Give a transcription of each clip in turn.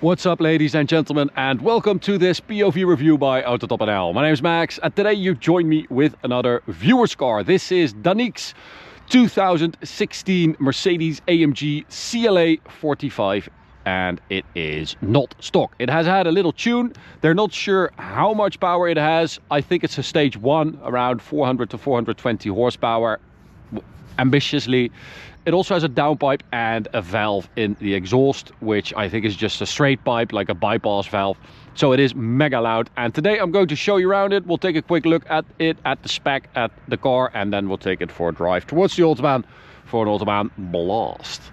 What's up, ladies and gentlemen, and welcome to this POV review by Autobahn. My name is Max, and today you join me with another viewer's car. This is Danic's 2016 Mercedes AMG CLA 45, and it is not stock. It has had a little tune. They're not sure how much power it has. I think it's a stage 1, around 400 to 420 horsepower, ambitiously. It also has a downpipe and a valve in the exhaust, which I think is just a straight pipe, like a bypass valve. So it is mega loud. And today I'm going to show you around it. We'll take a quick look at it, at the spec, at the car, and then we'll take it for a drive towards the Autobahn for an Autobahn blast.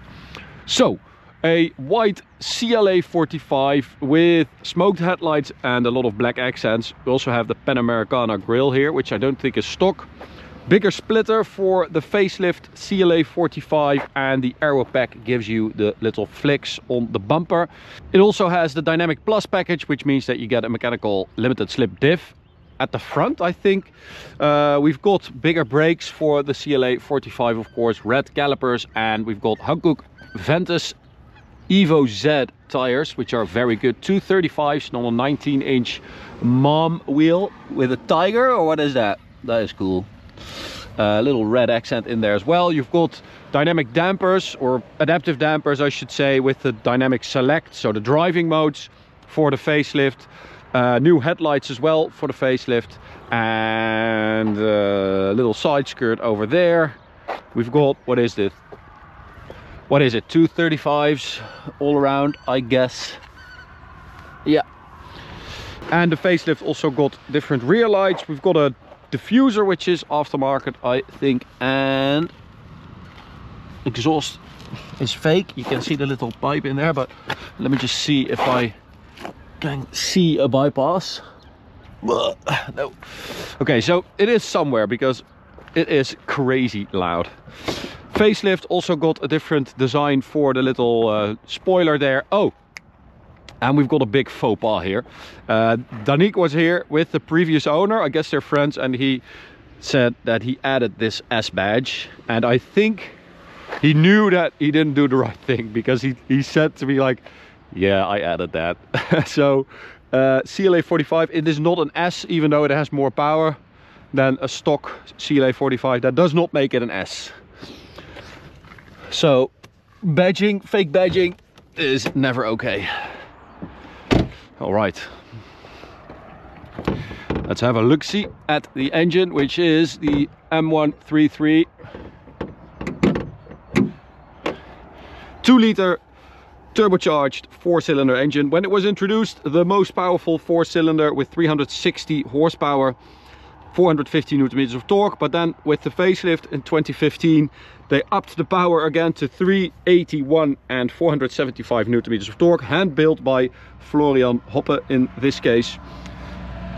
So, a white CLA 45 with smoked headlights and a lot of black accents. We also have the Panamericana grille here, which I don't think is stock. Bigger splitter for the facelift CLA 45, and the aero pack gives you the little flicks on the bumper. It also has the Dynamic Plus package, which means that you get a mechanical limited slip diff at the front, I think. We've got bigger brakes for the CLA 45, of course, red calipers, and we've got Hankook Ventus Evo Z tires, which are very good. 235s on a 19-inch mom wheel with a tiger, or what is that? That is cool. Little red accent in there as well. You've got dynamic dampers, or adaptive dampers I should say, with the dynamic select, so the driving modes for the facelift. New headlights as well for the facelift, and a little side skirt over there. We've got, what is this? What is it? 235s all around, I guess. Yeah. And the facelift also got different rear lights. We've got a diffuser, which is aftermarket, I think, and exhaust is fake. You can see the little pipe in there, but let me just see if I can see a bypass. No. Okay, so it is somewhere because it is crazy loud. Facelift also got a different design for the little spoiler there. Oh, and we've got a big faux pas here. Danique was here with the previous owner. I guess they're friends, and he said that he added this S badge. And I think he knew that he didn't do the right thing, because he said to me like, yeah, I added that. So CLA 45, it is not an S, even though it has more power than a stock CLA 45. That does not make it an S. So badging, fake badging is never okay. All right, let's have a look-see at the engine, which is the M133 2-liter turbocharged 4-cylinder engine. When it was introduced, the most powerful 4-cylinder with 360 horsepower, 450 newton meters of torque. But then with the facelift in 2015, they upped the power again to 381 and 475 newton meters of torque, hand built by Florian Hoppe in this case.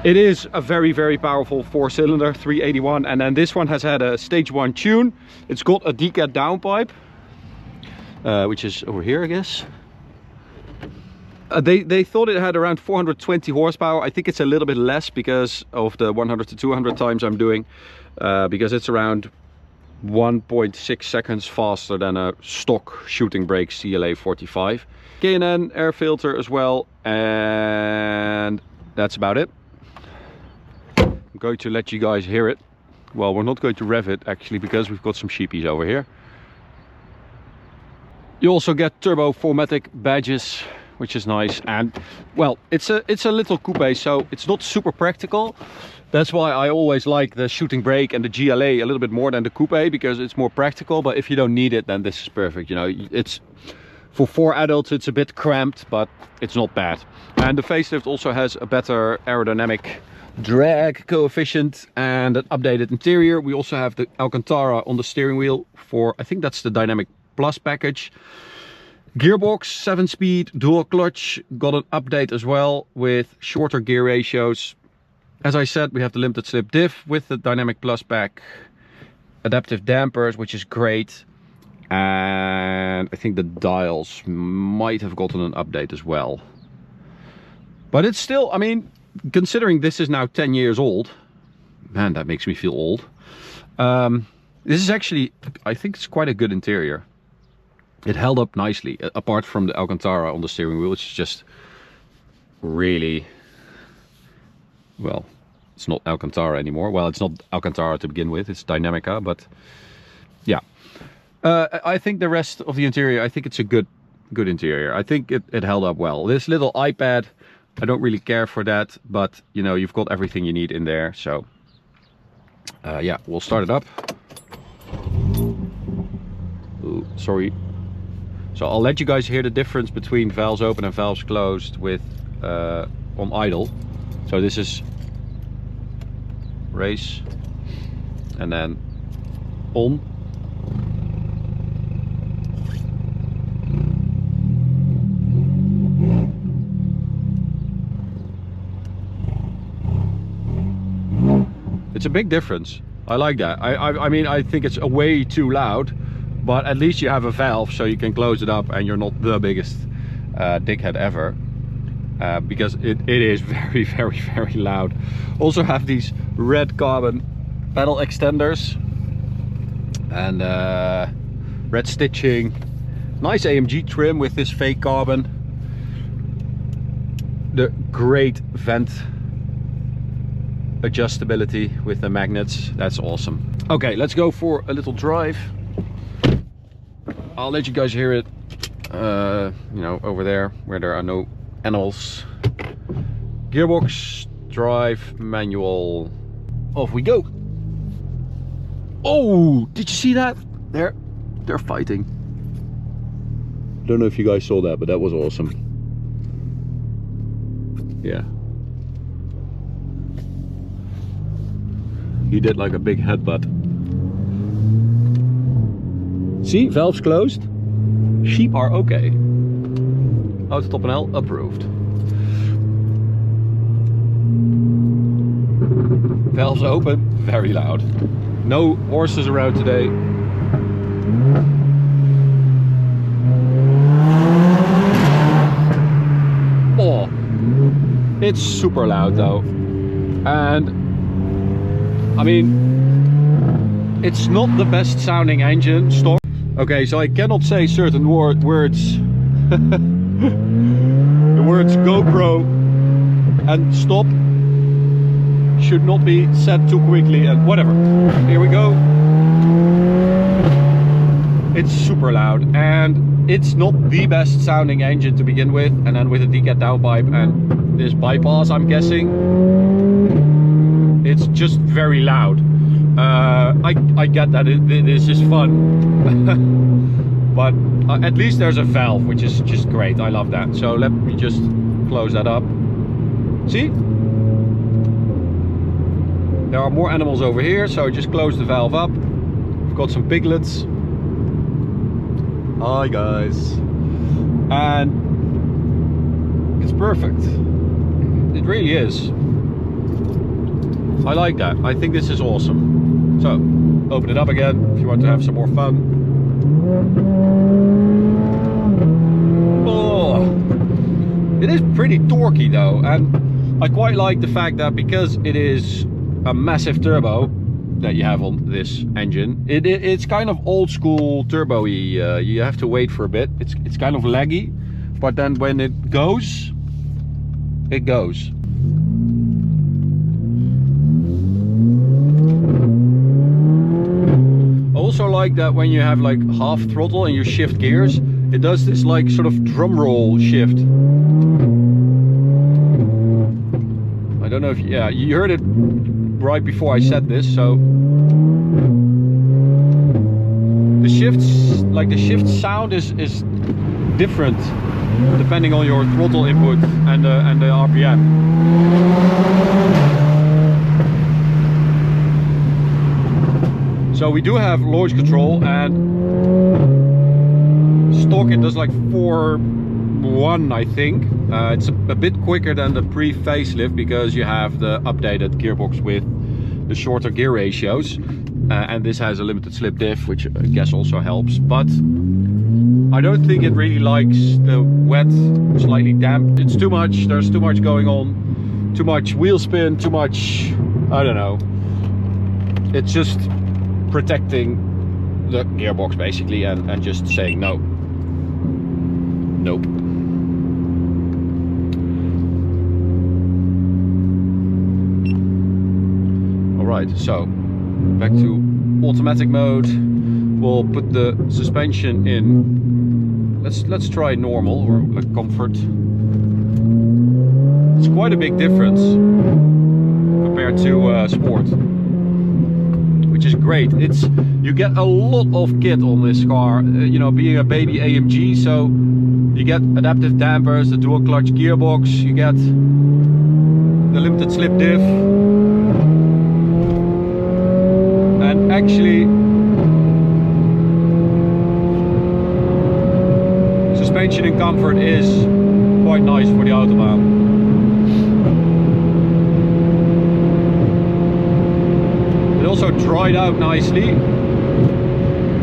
It is a very, very powerful 4-cylinder, 381, and then this one has had a stage 1 tune. It's got a decad downpipe, which is over here, I guess. They thought it had around 420 horsepower. I think it's a little bit less because of the 100 to 200 times I'm doing, because it's around 1.6 seconds faster than a stock shooting brake CLA 45. K&N air filter as well, and that's about it. I'm going to let you guys hear it. Well, we're not going to rev it actually, because we've got some sheepies over here. You also get turbo 4MATIC badges, which is nice. And well, it's a little coupe, so it's not super practical. That's why I always like the shooting brake and the GLA a little bit more than the coupe, because it's more practical. But if you don't need it, then this is perfect. You know, it's for 4 adults, it's a bit cramped, but it's not bad. And the facelift also has a better aerodynamic drag coefficient and an updated interior. We also have the Alcantara on the steering wheel for, I think that's the Dynamic Plus package. Gearbox, 7-speed, dual clutch, got an update as well with shorter gear ratios. As I said, we have the limited slip diff with the Dynamic Plus pack, adaptive dampers, which is great, and I think the dials might have gotten an update as well. But it's still, I mean, considering this is now 10 years old, man, that makes me feel old. This is actually, I think it's quite a good interior. it held up nicely, apart from the Alcantara on the steering wheel, which is just really, well, it's not Alcantara anymore. Well, it's not Alcantara to begin with, it's Dynamica, but yeah. I think the rest of the interior, I think it's a good interior. I think it held up well. This little iPad, I don't really care for that, but you know, you've got everything you need in there. So yeah, we'll start it up. Ooh, sorry. So I'll let you guys hear the difference between valves open and valves closed with on idle. So this is race and then on. It's a big difference. I like that. I mean, I think it's way too loud, but at least you have a valve so you can close it up and you're not the biggest dickhead ever. Because it is very, very, very loud. Also have these red carbon pedal extenders and red stitching. Nice AMG trim with this fake carbon. The great vent adjustability with the magnets. That's awesome. Okay, let's go for a little drive. I'll let you guys hear it, you know, over there where there are no animals. Gearbox, drive, manual. Off we go. Oh, did you see that? They're fighting. Don't know if you guys saw that, but that was awesome. Yeah. He did like a big headbutt. See, valves closed. Sheep are okay. Autobahn approved. Valves open, very loud. No horses around today. Oh, it's super loud though. And I mean, it's not the best sounding engine stock. Okay, so I cannot say certain words. The words GoPro and stop should not be said too quickly and whatever. Here we go. It's super loud and it's not the best sounding engine to begin with. And then with a decat downpipe and this bypass, I'm guessing, it's just very loud. I get that this is fun, but at least there's a valve, which is just great. I love that. So let me just close that up. See? There are more animals over here, so just close the valve up. We've got some piglets. Hi guys. And it's perfect. It really is. I like that. I think this is awesome. So, open it up again if you want to have some more fun. Oh, it is pretty torquey though, and I quite like the fact that because it is a massive turbo that you have on this engine, it's kind of old school turbo-y. You have to wait for a bit. It's kind of laggy, but then when it goes, it goes. Also like that when you have like half throttle and you shift gears, it does this like sort of drum roll shift. I don't know if yeah, you heard it right before I said this. So the shifts, like the shift sound is different depending on your throttle input and the RPM. So we do have launch control, and stock it does like 4.1 I think. It's a bit quicker than the pre-facelift because you have the updated gearbox with the shorter gear ratios, and this has a limited slip diff, which I guess also helps. But I don't think it really likes the wet, slightly damp. It's too much, there's too much going on, too much wheel spin, too much, I don't know. It's just protecting the gearbox basically and just saying no. Nope. Alright, so back to automatic mode. We'll put the suspension in. Let's try normal or like comfort. It's quite a big difference compared to sport, which is great. You get a lot of kit on this car, you know, being a baby AMG. So you get adaptive dampers, the dual clutch gearbox, you get the limited slip diff, and actually suspension and comfort is quite nice for the Autobahn. It also dried out nicely,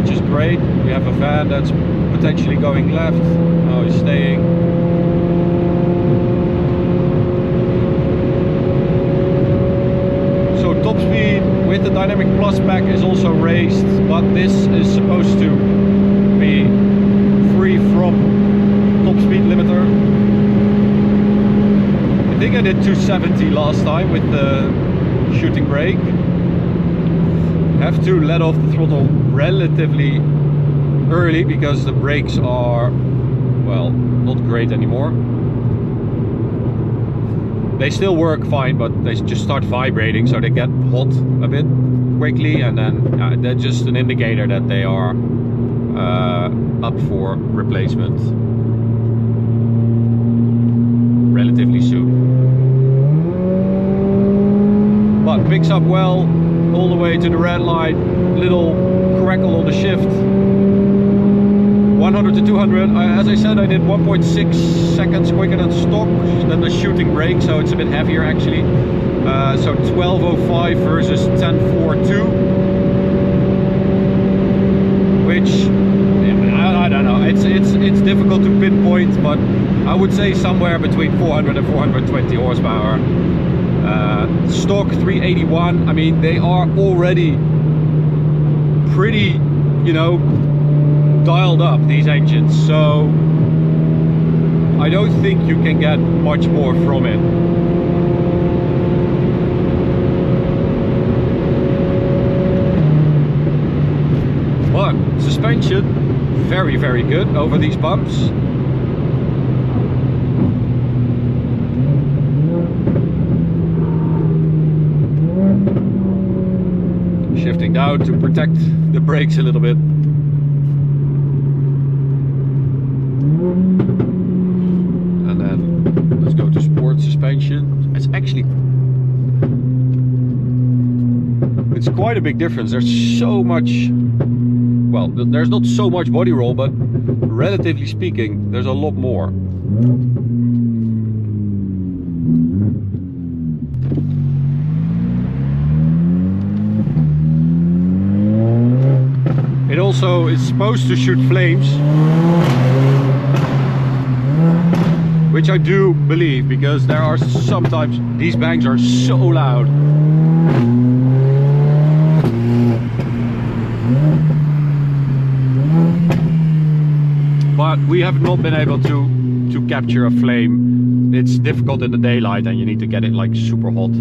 which is great. We have a van that's potentially going left. Now he's staying. So top speed with the dynamic plus pack is also raised, but this is supposed to be free from top speed limiter. I think I did 270 last time with the shooting brake. Have to let off the throttle relatively early because the brakes are, well, not great anymore. They still work fine, but they just start vibrating, so they get hot a bit quickly, and then they're just an indicator that they are up for replacement relatively soon. But picks up well all the way to the red light. Little crackle on the shift. 100 to 200, as I said, I did 1.6 seconds quicker than stock, than the shooting brake, so it's a bit heavier actually. So 12.05 versus 10.42, which I don't know. It's difficult to pinpoint, but I would say somewhere between 400 and 420 horsepower. Stock 381. I mean, they are already pretty, you know, dialed up, these engines, so I don't think you can get much more from it. But suspension, very, very good over these bumps. Shifting down to protect the brakes a little bit. And then let's go to sport suspension. It's actually, it's quite a big difference. There's so much, well, there's not so much body roll, but relatively speaking, there's a lot more. It also is supposed to shoot flames, which I do believe, because there are sometimes these bangs are so loud. But we have not been able to capture a flame. It's difficult in the daylight and you need to get it like super hot.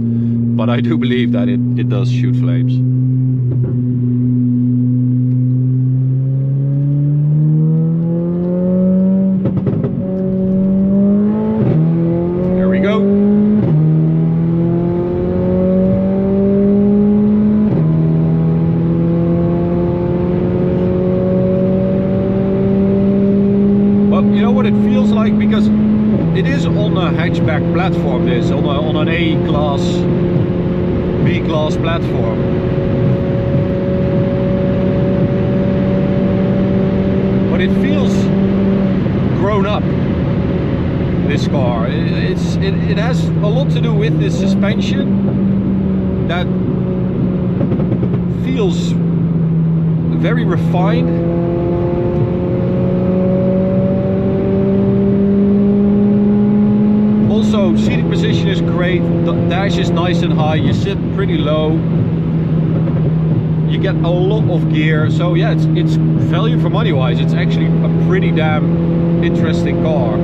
But I do believe that it does shoot flames. Hatchback platform, this on an A-class, B-class platform. But it feels grown up, this car. It has a lot to do with this suspension that feels very refined. Also, seating position is great. The dash is nice and high. You sit pretty low. You get a lot of gear. So yeah, it's value for money wise, it's actually a pretty damn interesting car.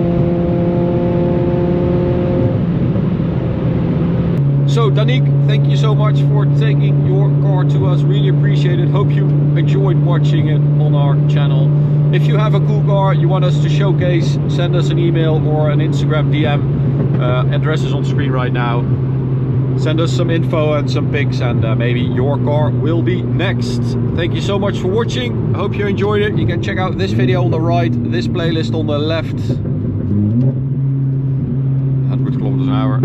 So Danik, thank you so much for taking your car to us, really appreciate it. Hope you enjoyed watching it on our channel. If you have a cool car you want us to showcase, send us an email or an Instagram DM. Address is on screen right now. Send us some info and some pics, and maybe your car will be next. Thank you so much for watching. I hope you enjoyed it. You can check out this video on the right, this playlist on the left. 100 kilometers an hour.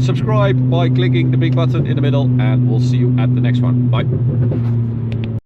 Subscribe by clicking the big button in the middle, and we'll see you at the next one. Bye.